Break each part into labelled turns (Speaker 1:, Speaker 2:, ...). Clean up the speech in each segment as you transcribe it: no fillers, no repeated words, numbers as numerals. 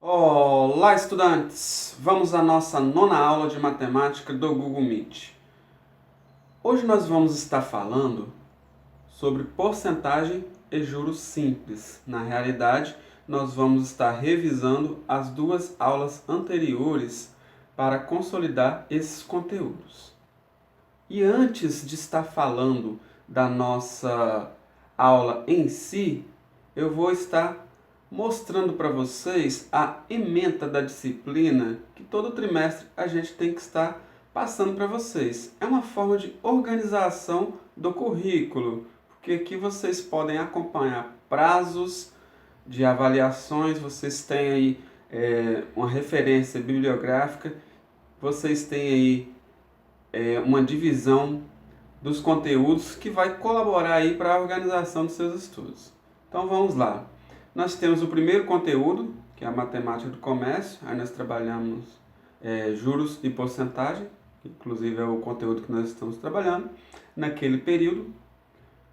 Speaker 1: Olá, estudantes! Vamos à nossa nona aula de matemática do Google Meet. Hoje nós vamos estar falando sobre porcentagem e juros simples. Na realidade, nós vamos estar revisando as duas aulas anteriores para consolidar esses conteúdos. E antes de estar falando da nossa aula em si, eu vou estar mostrando para vocês a ementa da disciplina que todo trimestre a gente tem que estar passando para vocês. É uma forma de organização do currículo, porque aqui vocês podem acompanhar prazos de avaliações, vocês têm aí uma referência bibliográfica, vocês têm aí uma divisão dos conteúdos que vai colaborar aí para a organização dos seus estudos. Então vamos lá. Nós temos o primeiro conteúdo, que é a matemática do comércio. Aí nós trabalhamos juros e porcentagem, que inclusive é o conteúdo que nós estamos trabalhando naquele período.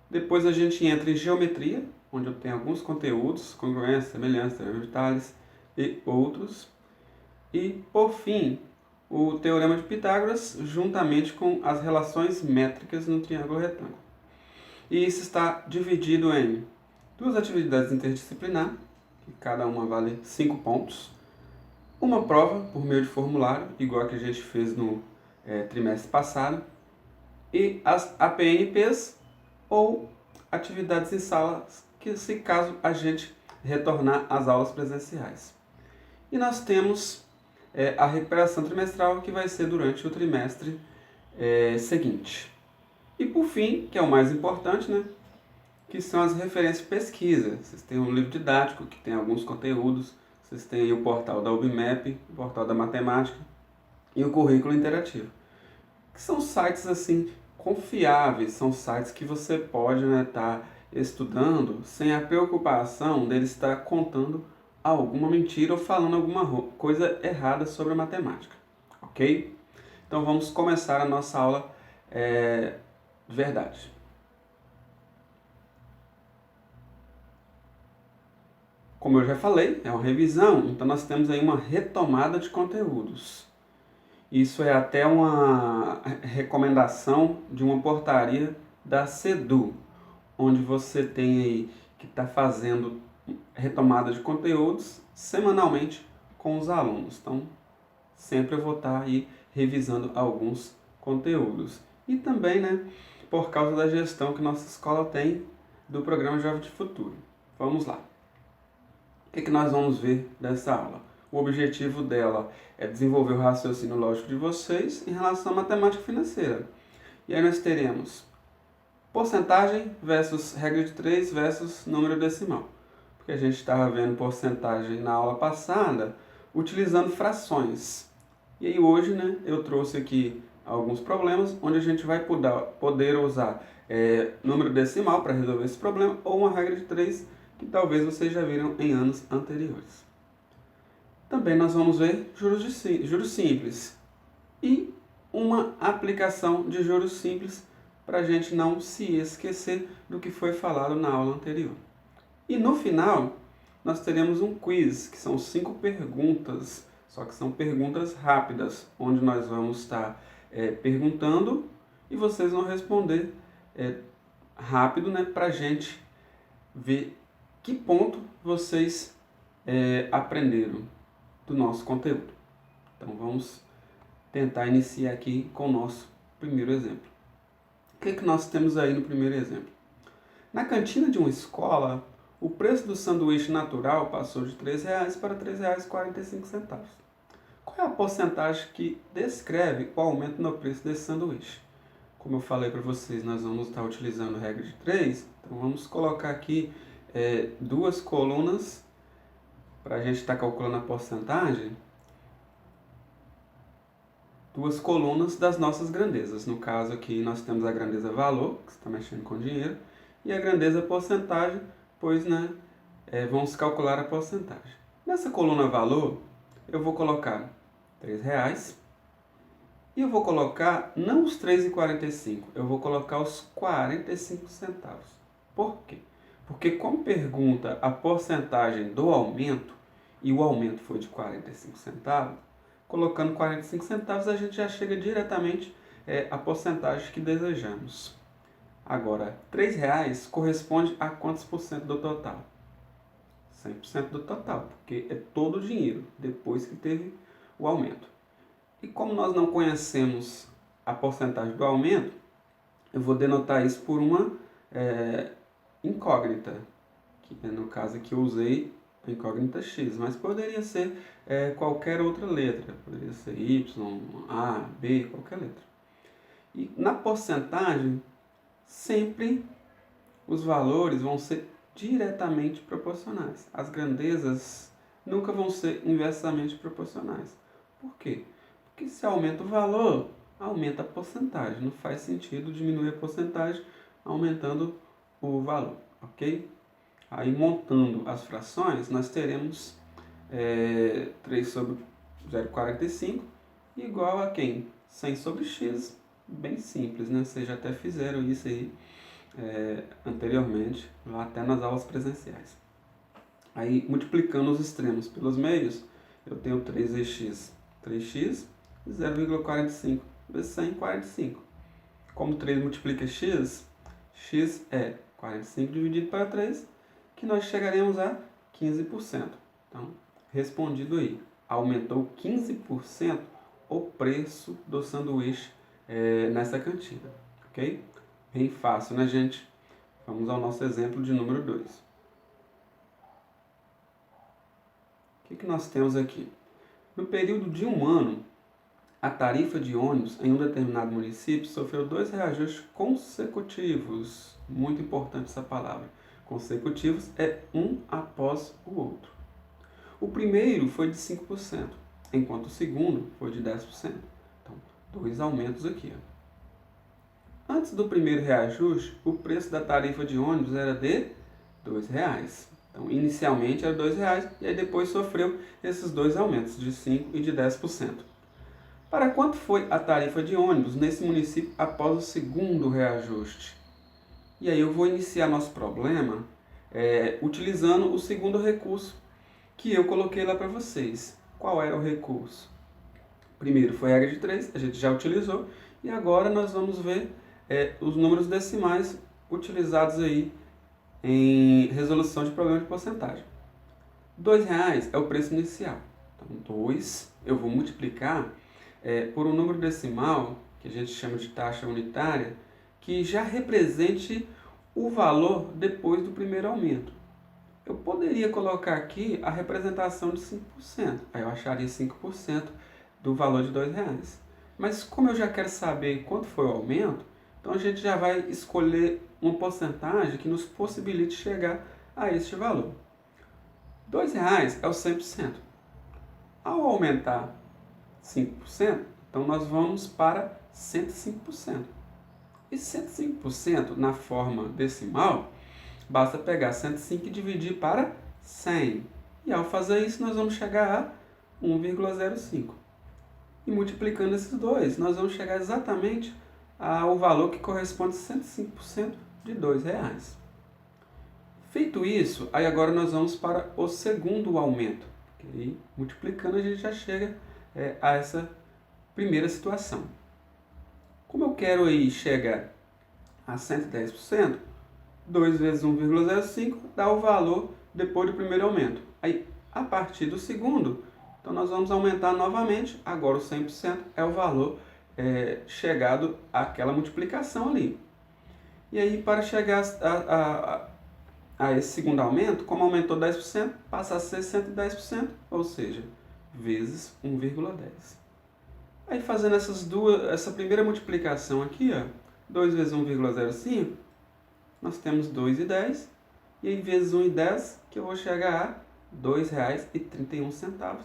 Speaker 1: Depois a gente entra em geometria, onde eu tenho alguns conteúdos, congruência, semelhança, teorema de Tales e outros. E, por fim, o teorema de Pitágoras, juntamente com as relações métricas no triângulo retângulo. E isso está dividido em duas atividades interdisciplinares, que cada uma vale 5 pontos, uma prova por meio de formulário, igual a que a gente fez no trimestre passado, e as APNPs, ou atividades em salas, que se caso a gente retornar às aulas presenciais. E nós temos a recuperação trimestral, que vai ser durante o trimestre seguinte. E por fim, que é o mais importante, né, que são as referências de pesquisa. Vocês têm um livro didático que tem alguns conteúdos, vocês têm o portal da UBMAP, o portal da matemática e o currículo interativo, que são sites assim confiáveis, são sites que você pode estar estudando sem a preocupação dele estar contando alguma mentira ou falando alguma coisa errada sobre a matemática, ok? Então vamos começar a nossa aula de verdade. Como eu já falei, é uma revisão, então nós temos aí uma retomada de conteúdos. Isso é até uma recomendação de uma portaria da CEDU, onde você tem aí que está fazendo retomada de conteúdos semanalmente com os alunos. Então, sempre eu vou estar aí revisando alguns conteúdos. E também, né, por causa da gestão que nossa escola tem do programa Jovem de Futuro. Vamos lá. O que nós vamos ver dessa aula? O objetivo dela é desenvolver o raciocínio lógico de vocês em relação à matemática financeira. E aí nós teremos porcentagem versus regra de 3 versus número decimal. Porque a gente estava vendo porcentagem na aula passada utilizando frações. E aí hoje, né, eu trouxe aqui alguns problemas onde a gente vai poder usar número decimal para resolver esse problema ou uma regra de 3 que talvez vocês já viram em anos anteriores. Também nós vamos ver juros simples e uma aplicação de juros simples para a gente não se esquecer do que foi falado na aula anterior. E no final, nós teremos um quiz, que são 5 perguntas, só que são perguntas rápidas, onde nós vamos estar perguntando e vocês vão responder rápido, né, para a gente ver que ponto vocês aprenderam do nosso conteúdo. Então vamos tentar iniciar aqui com o nosso primeiro exemplo. O que nós temos aí no primeiro exemplo? Na cantina de uma escola, o preço do sanduíche natural passou de R$ 3,00 para R$ 3,45. Qual é a porcentagem que descreve o aumento no preço desse sanduíche? Como eu falei para vocês, nós vamos estar utilizando a regra de 3, então vamos colocar aqui duas colunas para a gente estar calculando a porcentagem, duas colunas das nossas grandezas. No caso aqui nós temos a grandeza valor, que está mexendo com dinheiro, e a grandeza porcentagem, pois vamos calcular a porcentagem. Nessa coluna valor, eu vou colocar R$3 e eu vou colocar não os 3,45, eu vou colocar os 45 centavos. Por quê? Porque como pergunta a porcentagem do aumento, e o aumento foi de 45 centavos, colocando 45 centavos a gente já chega diretamente à porcentagem que desejamos. Agora, R$3 corresponde a quantos por cento do total? 100% do total, porque é todo o dinheiro depois que teve o aumento. E como nós não conhecemos a porcentagem do aumento, eu vou denotar isso por uma incógnita, que no caso aqui eu usei a incógnita x, mas poderia ser qualquer outra letra, poderia ser y, a, b, qualquer letra. E na porcentagem, sempre os valores vão ser diretamente proporcionais. As grandezas nunca vão ser inversamente proporcionais. Por quê? Porque se aumenta o valor, aumenta a porcentagem. Não faz sentido diminuir a porcentagem aumentando o valor, ok? Aí montando as frações, nós teremos 3 sobre 0,45 igual a quem? 100 sobre x, bem simples, né? Vocês já até fizeram isso aí anteriormente, lá até nas aulas presenciais. Aí, multiplicando os extremos pelos meios, eu tenho 3x e 0,45 vezes 100, 45. Como 3 multiplica x, x é 45 dividido para 3, que nós chegaremos a 15%. Então, respondido aí, aumentou 15% o preço do sanduíche nessa cantina, ok? Bem fácil, né, gente? Vamos ao nosso exemplo de número 2. O que nós temos aqui? No período de um ano, a tarifa de ônibus em um determinado município sofreu 2 reajustes consecutivos. Muito importante essa palavra. Consecutivos é um após o outro. O primeiro foi de 5%, enquanto o segundo foi de 10%. Então, 2 aumentos aqui. Antes do primeiro reajuste, o preço da tarifa de ônibus era de R$2. Então, inicialmente era R$2 e aí depois sofreu esses 2 aumentos, de 5% e de 10%. Para quanto foi a tarifa de ônibus nesse município após o segundo reajuste? E aí eu vou iniciar nosso problema utilizando o segundo recurso que eu coloquei lá para vocês. Qual era o recurso? Primeiro foi a regra de 3, a gente já utilizou, e agora nós vamos ver os números decimais utilizados aí em resolução de problema de porcentagem. R$2 é o preço inicial. Então, 2 eu vou multiplicar por um número decimal, que a gente chama de taxa unitária, que já represente o valor depois do primeiro aumento. Eu poderia colocar aqui a representação de 5%. Aí eu acharia 5% do valor de R$2. Mas como eu já quero saber quanto foi o aumento, então a gente já vai escolher uma porcentagem que nos possibilite chegar a este valor. R$2 é o 100%. Ao aumentar 5%, então nós vamos para 105%. E 105% na forma decimal, basta pegar 105 e dividir para 100. E ao fazer isso, nós vamos chegar a 1,05. E multiplicando esses dois, nós vamos chegar exatamente ao valor que corresponde a 105% de R$2. Feito isso, aí agora nós vamos para o segundo aumento. Okay? Multiplicando, a gente já chega a essa primeira situação. Como eu quero aí chegar a 110%, 2 vezes 1,05 dá o valor depois do primeiro aumento. Aí, a partir do segundo, então nós vamos aumentar novamente, agora o 100% é o valor chegado àquela multiplicação ali. E aí, para chegar a esse segundo aumento, como aumentou 10%, passa a ser 110%, ou seja, vezes 1,10. Aí fazendo essa primeira multiplicação aqui, 2 vezes 1,05, nós temos 2,10, e aí vezes 1,10, que eu vou chegar a R$2,31.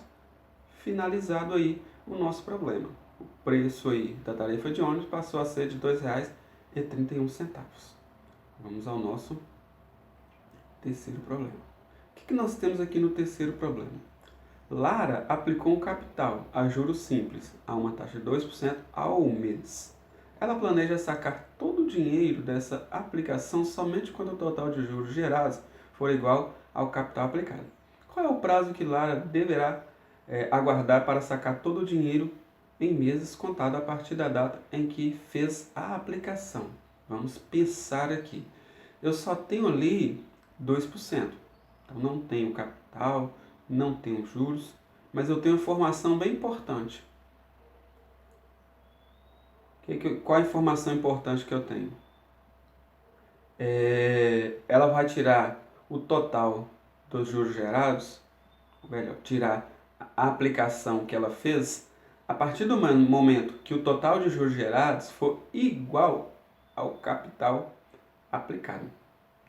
Speaker 1: Finalizado aí o nosso problema. O preço aí da tarifa de ônibus passou a ser de R$2,31. Vamos ao nosso terceiro problema. O que nós temos aqui no terceiro problema? Lara aplicou um capital a juros simples a uma taxa de 2% ao mês. Ela planeja sacar todo o dinheiro dessa aplicação somente quando o total de juros gerados for igual ao capital aplicado. Qual é o prazo que Lara deverá aguardar para sacar todo o dinheiro em meses contado a partir da data em que fez a aplicação? Vamos pensar aqui. Eu só tenho ali 2%. Então não tenho capital, não tenho juros, mas eu tenho informação bem importante. Qual a informação importante que eu tenho? Ela vai tirar o total dos juros gerados, ou melhor, tirar a aplicação que ela fez, a partir do momento que o total de juros gerados for igual ao capital aplicado.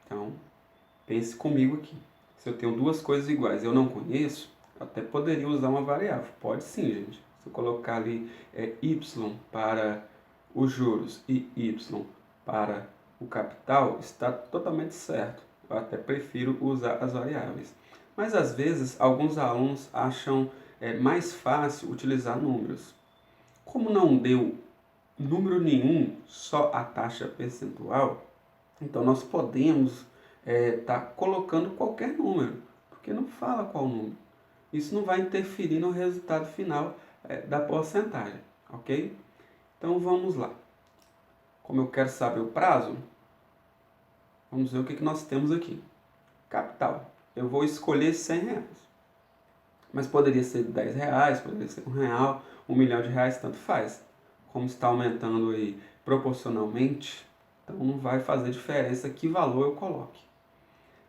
Speaker 1: Então, pense comigo aqui. Se eu tenho duas coisas iguais e eu não conheço, eu até poderia usar uma variável. Pode sim, gente. Se eu colocar ali y para os juros e y para o capital, está totalmente certo. Eu até prefiro usar as variáveis. Mas às vezes, alguns alunos acham mais fácil utilizar números. Como não deu número nenhum, só a taxa percentual, então nós podemos estar colocando qualquer número, porque não fala qual número. Isso não vai interferir no resultado final da porcentagem, ok? Então vamos lá. Como eu quero saber o prazo, vamos ver o que nós temos aqui. Capital. Eu vou escolher R$100. Mas poderia ser R$10, poderia ser R$1, R$1.000.000, tanto faz. Como está aumentando aí proporcionalmente, então não vai fazer diferença que valor eu coloque.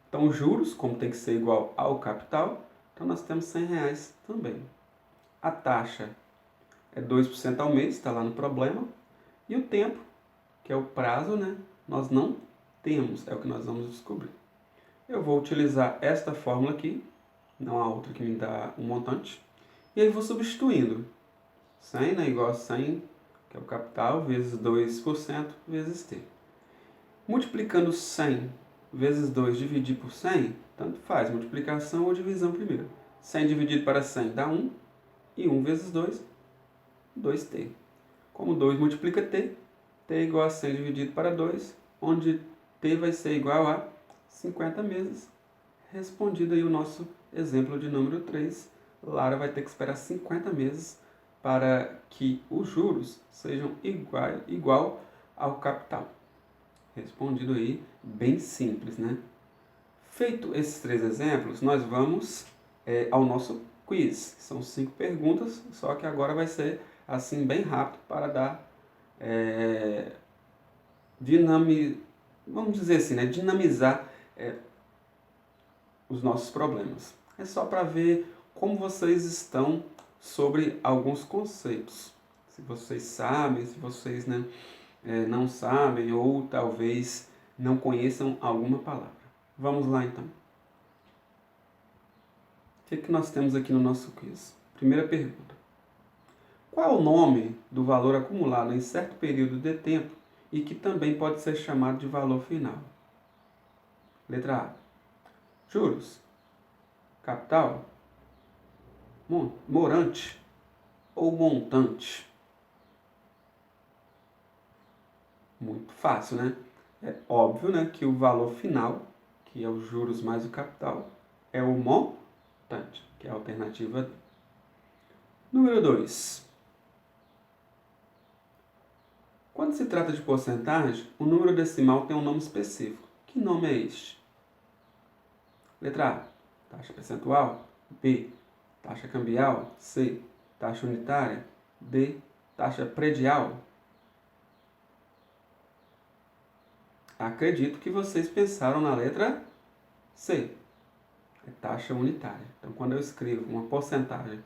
Speaker 1: Então os juros, como tem que ser igual ao capital, então nós temos R$100 também. A taxa é 2% ao mês, está lá no problema. E o tempo, que é o prazo, né? Nós não temos, é o que nós vamos descobrir. Eu vou utilizar esta fórmula aqui, não há outra que me dá um montante. E aí vou substituindo. 100 né, igual a 100, que é o capital, vezes 2% vezes T. Multiplicando 100 vezes 2 dividir por 100, tanto faz, multiplicação ou divisão primeiro. 100 dividido para 100 dá 1, e 1 vezes 2, 2T. Como 2 multiplica T, T é igual a 100 dividido para 2, onde T vai ser igual a 50 meses. Respondido aí o nosso exemplo de número 3, Lara vai ter que esperar 50 meses para que os juros sejam igual ao capital. Respondido aí, bem simples, né? Feito esses 3 exemplos, nós vamos ao nosso quiz. São 5 perguntas, só que agora vai ser assim bem rápido para dar vamos dizer assim, né? Dinamizar os nossos problemas. É só para ver como vocês estão sobre alguns conceitos. Se vocês sabem, se vocês não sabem ou talvez não conheçam alguma palavra. Vamos lá então. O que nós temos aqui no nosso quiz? Primeira pergunta. Qual é o nome do valor acumulado em certo período de tempo e que também pode ser chamado de valor final? Letra A. Juros. Capital. Morante ou montante? Muito fácil, né? É óbvio, né, que o valor final, que é os juros mais o capital, é o montante, que é a alternativa D. Número 2. Quando se trata de porcentagem, o número decimal tem um nome específico. Que nome é este? Letra A. Taxa percentual. B. Taxa cambial. C. Taxa unitária. D. Taxa predial. Acredito que vocês pensaram na letra C. É taxa unitária. Então, quando eu escrevo uma porcentagem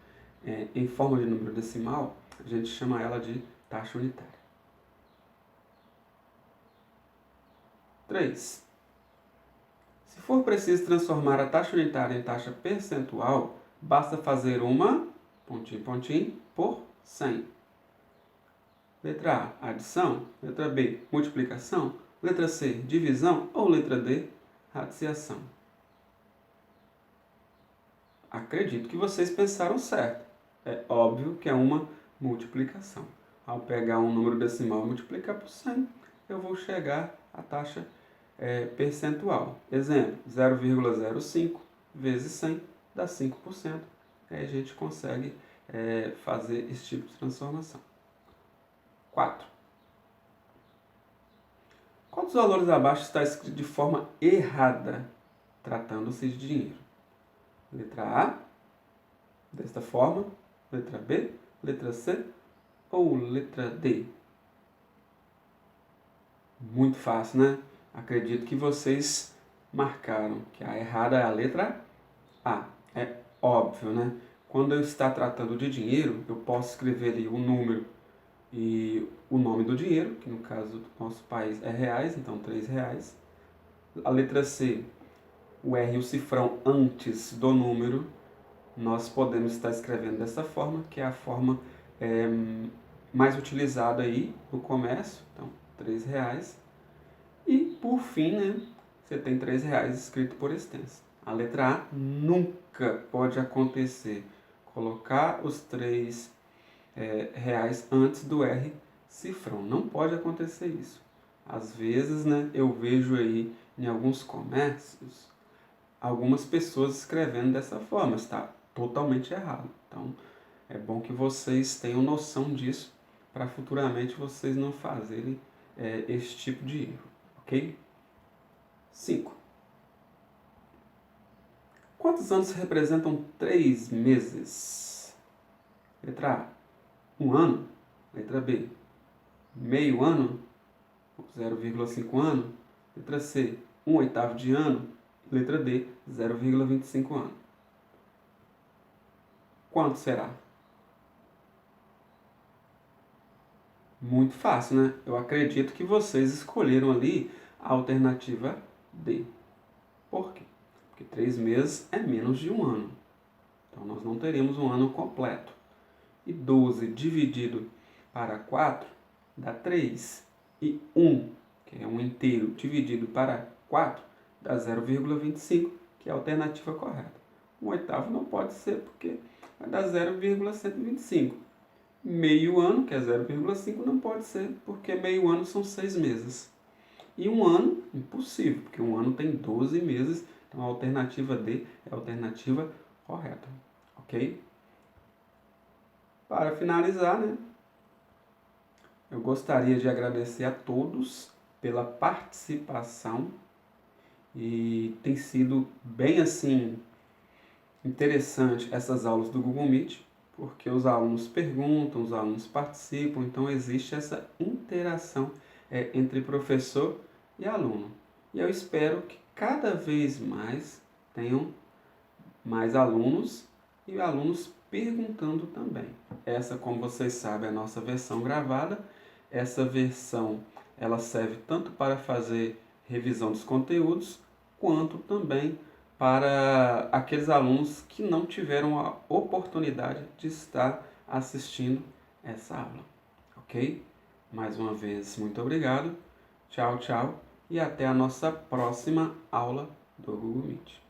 Speaker 1: em forma de número decimal, a gente chama ela de taxa unitária. 3. Se for preciso transformar a taxa unitária em taxa percentual, basta fazer uma, pontinho, pontinho, por 100. Letra A, adição. Letra B, multiplicação. Letra C, divisão. Ou letra D, radiciação. Acredito que vocês pensaram certo. É óbvio que é uma multiplicação. Ao pegar um número decimal e multiplicar por 100, eu vou chegar à taxa percentual. Exemplo, 0,05 vezes 100 dá 5%. Aí a gente consegue fazer esse tipo de transformação. 4. Qual dos valores abaixo está escrito de forma errada, tratando-se de dinheiro? Letra A, desta forma. Letra B, letra C ou letra D? Muito fácil, né? Acredito que vocês marcaram que a errada é a letra A. É óbvio, né? Quando eu estou tratando de dinheiro, eu posso escrever ali o número e o nome do dinheiro, que no caso do nosso país é reais, então R$3. A letra C, o R e o cifrão antes do número, nós podemos estar escrevendo dessa forma, que é a forma mais utilizada aí no comércio, então R$3. E por fim, né, você tem R$3 escrito por extenso. A letra A nunca pode acontecer. Colocar os R$3 antes do R cifrão. Não pode acontecer isso. Às vezes, né, eu vejo aí em alguns comércios algumas pessoas escrevendo dessa forma. Está totalmente errado. Então, é bom que vocês tenham noção disso para futuramente vocês não fazerem esse tipo de erro. Ok? 5. Quantos anos representam 3 meses? Letra A, 1 ano. Letra B, meio ano, 0,5 ano. Letra C, 1/8 de ano. Letra D, 0,25 ano. Quanto será? Muito fácil, né? Eu acredito que vocês escolheram ali a alternativa D. Por quê? Porque 3 meses é menos de 1 ano. Então, nós não teremos um ano completo. E 12 dividido para 4 dá 3. E 1, que é um inteiro, dividido para 4 dá 0,25, que é a alternativa correta. 1/8 não pode ser, porque vai dar 0,125. Meio ano, que é 0,5, não pode ser, porque meio ano são 6 meses. E 1 ano, impossível, porque 1 ano tem 12 meses, então a alternativa D é a alternativa correta. Ok? Para finalizar, né, eu gostaria de agradecer a todos pela participação e tem sido bem assim interessante essas aulas do Google Meet, porque os alunos perguntam, os alunos participam, então existe essa interação entre professor e aluno. E eu espero que cada vez mais tenham mais alunos e alunos perguntando também. Essa, como vocês sabem, é a nossa versão gravada. Essa versão ela serve tanto para fazer revisão dos conteúdos, quanto também para aqueles alunos que não tiveram a oportunidade de estar assistindo essa aula. Ok? Mais uma vez, muito obrigado. Tchau, tchau. E até a nossa próxima aula do Google Meet.